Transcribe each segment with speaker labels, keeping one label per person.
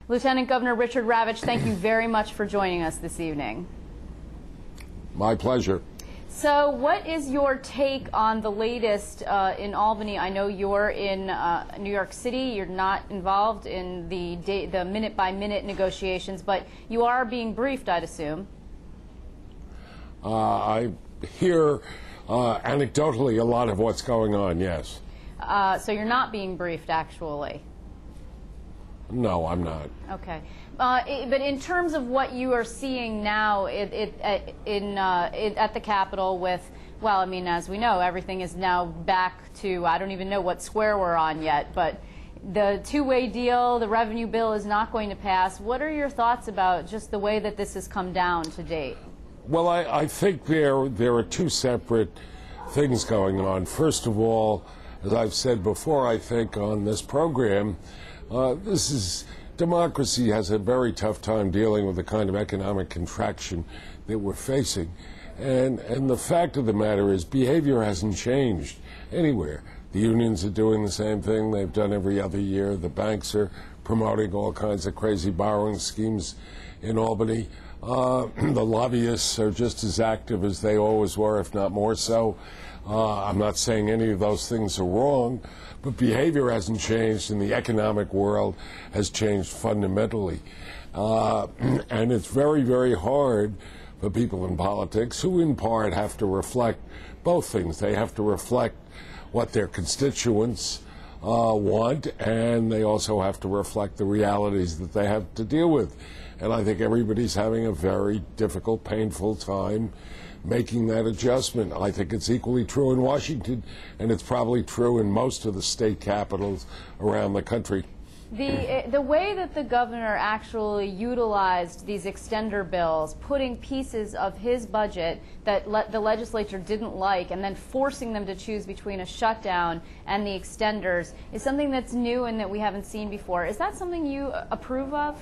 Speaker 1: Lieutenant Governor Richard Ravitch, thank you very much for joining us this evening.
Speaker 2: My pleasure.
Speaker 1: So what is your take on the latest in Albany? I know you're in New York City. You're not involved in the minute-by-minute negotiations, but you are being briefed, I'd assume.
Speaker 2: I hear anecdotally a lot of what's going on, yes.
Speaker 1: So you're not being briefed, actually?
Speaker 2: No, I'm not.
Speaker 1: Okay. But in terms of what you are seeing now at the Capitol with, well, I mean, as we know, everything is now back to, I don't even know what square we're on yet, but the two-way deal, the revenue bill is not going to pass. What are your thoughts about just the way that this has come down to date?
Speaker 2: Well, I think there are two separate things going on. First of all, as I've said before, I think on this program, democracy has a very tough time dealing with the kind of economic contraction that we're facing. And the fact of the matter is behavior hasn't changed anywhere. The unions are doing the same thing they've done every other year. The banks are promoting all kinds of crazy borrowing schemes in Albany. The lobbyists are just as active as they always were, if not more so. I'm not saying any of those things are wrong, but behavior hasn't changed, and the economic world has changed fundamentally. And it's very, very hard for people in politics, who in part have to reflect both things. They have to reflect what their constituents want, and they also have to reflect the realities that they have to deal with. And I think everybody's having a very difficult, painful time making that adjustment. I think it's equally true in Washington, and it's probably true in most of the state capitals around the country.
Speaker 1: The way that the governor actually utilized these extender bills, putting pieces of his budget that the legislature didn't like and then forcing them to choose between a shutdown and the extenders, is something that's new and that we haven't seen before. Is that something you approve of?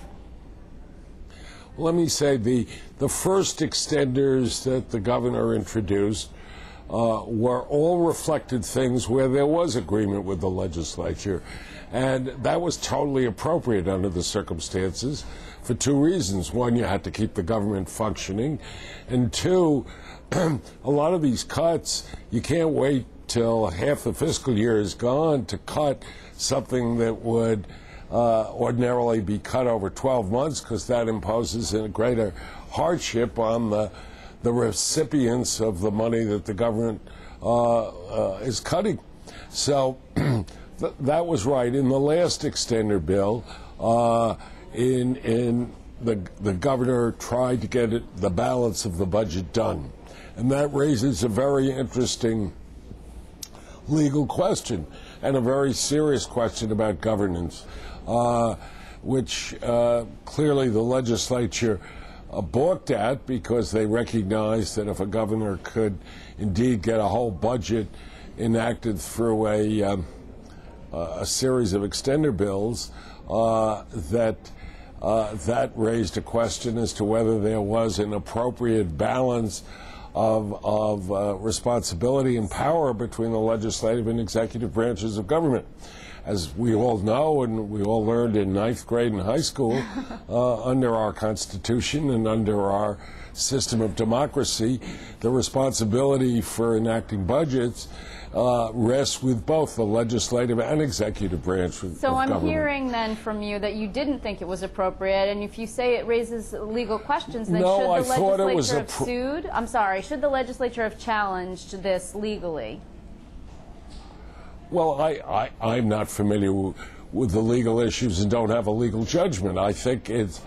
Speaker 2: Let me say the first extenders that the governor introduced were all reflected things where there was agreement with the legislature. And that was totally appropriate under the circumstances for two reasons. One, you had to keep the government functioning. And two, a lot of these cuts, you can't wait till half the fiscal year is gone to cut something that would ordinarily be cut over 12 months, because that imposes a greater hardship on the recipients of the money that the government is cutting. So that was right. In the last extender bill, the governor tried to get the balance of the budget done. And that raises a very interesting legal question and a very serious question about governance, which clearly the legislature balked at, because they recognized that if a governor could indeed get a whole budget enacted through a series of extender bills, that raised a question as to whether there was an appropriate balance of responsibility and power between the legislative and executive branches of government. As we all know, and we all learned in ninth grade in high school, under our Constitution and under our system of democracy, the responsibility for enacting budgets rests with both the legislative and executive branch of
Speaker 1: So I'm
Speaker 2: government.
Speaker 1: hearing then from you that you didn't think it was appropriate, and if you say it raises legal questions, then
Speaker 2: No,
Speaker 1: should
Speaker 2: I
Speaker 1: the
Speaker 2: thought it was
Speaker 1: legislature have sued? I'm sorry, should the legislature have challenged this legally?
Speaker 2: Well, I'm not familiar with the legal issues and don't have a legal judgment. I think it's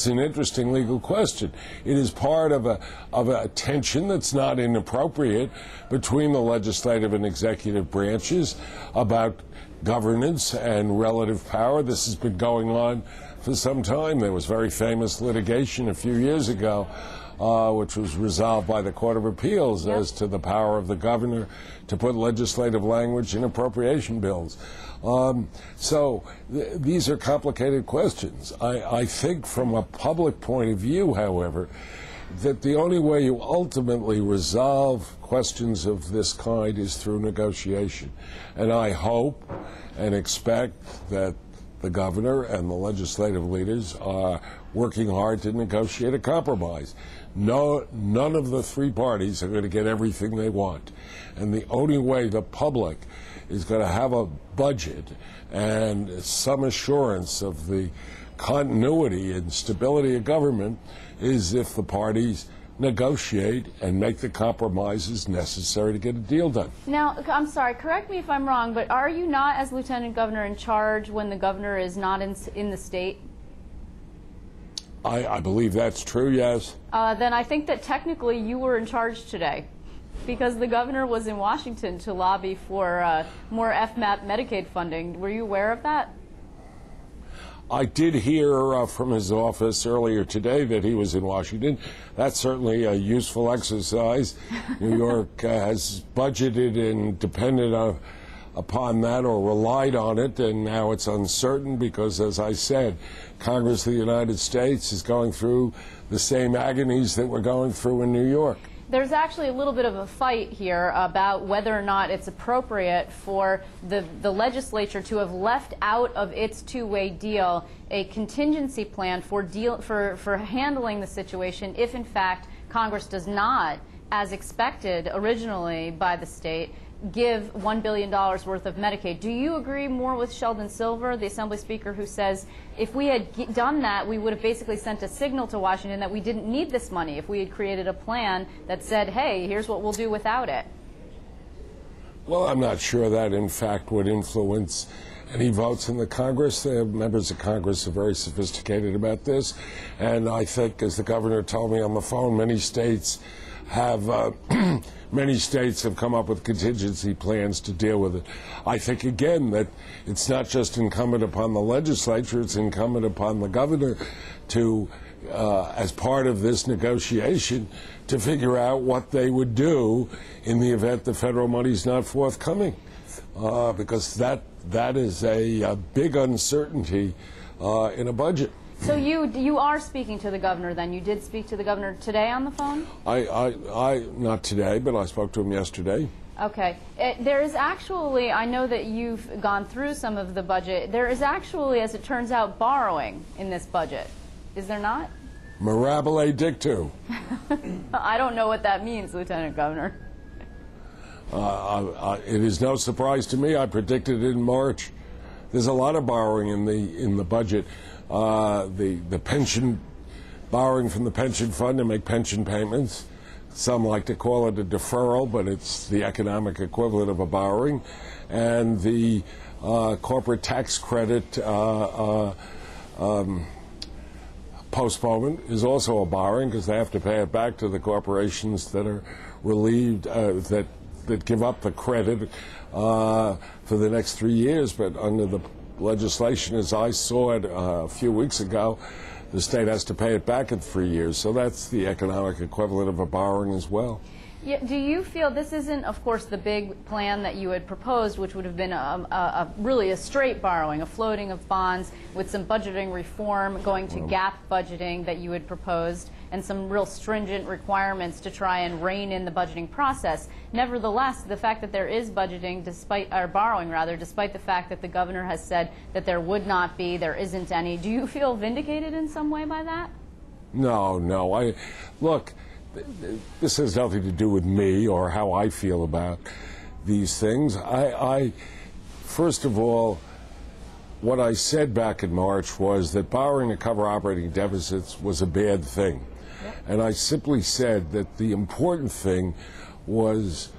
Speaker 2: an interesting legal question. It is part of a tension that's not inappropriate between the legislative and executive branches about governance and relative power. This has been going on for some time. There was very famous litigation a few years ago, which was resolved by the Court of Appeals as to the power of the governor to put legislative language in appropriation bills. These are complicated questions. I think from a public point of view, however, that the only way you ultimately resolve questions of this kind is through negotiation. And I hope and expect that the governor and the legislative leaders are working hard to negotiate a compromise. None of the three parties are going to get everything they want. And the only way the public is going to have a budget and some assurance of the continuity and stability of government is if the parties negotiate and make the compromises necessary to get a deal done.
Speaker 1: Now, I'm sorry, correct me if I'm wrong, but are you not, as Lieutenant Governor, in charge when the governor is not in the state?
Speaker 2: I believe that's true, yes.
Speaker 1: Then I think that technically you were in charge today, because the governor was in Washington to lobby for more FMAP Medicaid funding. Were you aware of that?
Speaker 2: I did hear from his office earlier today that he was in Washington. That's certainly a useful exercise. New York has budgeted and depended upon that or relied on it, and now it's uncertain because, as I said, Congress of the United States is going through the same agonies that we're going through in New York.
Speaker 1: There's actually a little bit of a fight here about whether or not it's appropriate for the legislature to have left out of its two-way deal a contingency plan for handling the situation if, in fact, Congress does not, as expected originally by the state, give $1 billion worth of Medicaid. Do you agree more with Sheldon Silver, the Assembly Speaker, who says if we had done that, we would have basically sent a signal to Washington that we didn't need this money if we had created a plan that said, hey, here's what we'll do without it?
Speaker 2: Well, I'm not sure that, in fact, would influence any votes in the Congress. The members of Congress are very sophisticated about this, and I think, as the governor told me on the phone, many states have come up with contingency plans to deal with it. I think, again, that it's not just incumbent upon the legislature, it's incumbent upon the governor to, as part of this negotiation, to figure out what they would do in the event the federal money is not forthcoming, because that is a big uncertainty in a budget.
Speaker 1: So you are speaking to the governor then? You did speak to the governor today on the phone?
Speaker 2: I not today, but I spoke to him yesterday.
Speaker 1: Okay. There is actually, I know that you've gone through some of the budget, there is actually, as it turns out, borrowing in this budget. Is there not?
Speaker 2: Mirabile dictu.
Speaker 1: I don't know what that means, Lieutenant Governor.
Speaker 2: It is no surprise to me. I predicted it in March. There's a lot of borrowing in the budget. The pension, borrowing from the pension fund to make pension payments. Some like to call it a deferral, but it's the economic equivalent of a borrowing. And the corporate tax credit postponement is also a borrowing because they have to pay it back to the corporations that are relieved, that give up the credit for the next 3 years. But under the legislation, as I saw it a few weeks ago, the state has to pay it back in 3 years. So that's the economic equivalent of a borrowing as well.
Speaker 1: Yeah, do you feel this isn't, of course, the big plan that you had proposed, which would have been really a straight borrowing, a floating of bonds with some budgeting reform, going to gap budgeting that you had proposed, and some real stringent requirements to try and rein in the budgeting process. Nevertheless, the fact that there is budgeting, borrowing rather, despite the fact that the governor has said that there would not be, there isn't any, do you feel vindicated in some way by that?
Speaker 2: No. Look, this has nothing to do with me or how I feel about these things. First of all, what I said back in March was that borrowing to cover operating deficits was a bad thing. Yep. And I simply said that the important thing was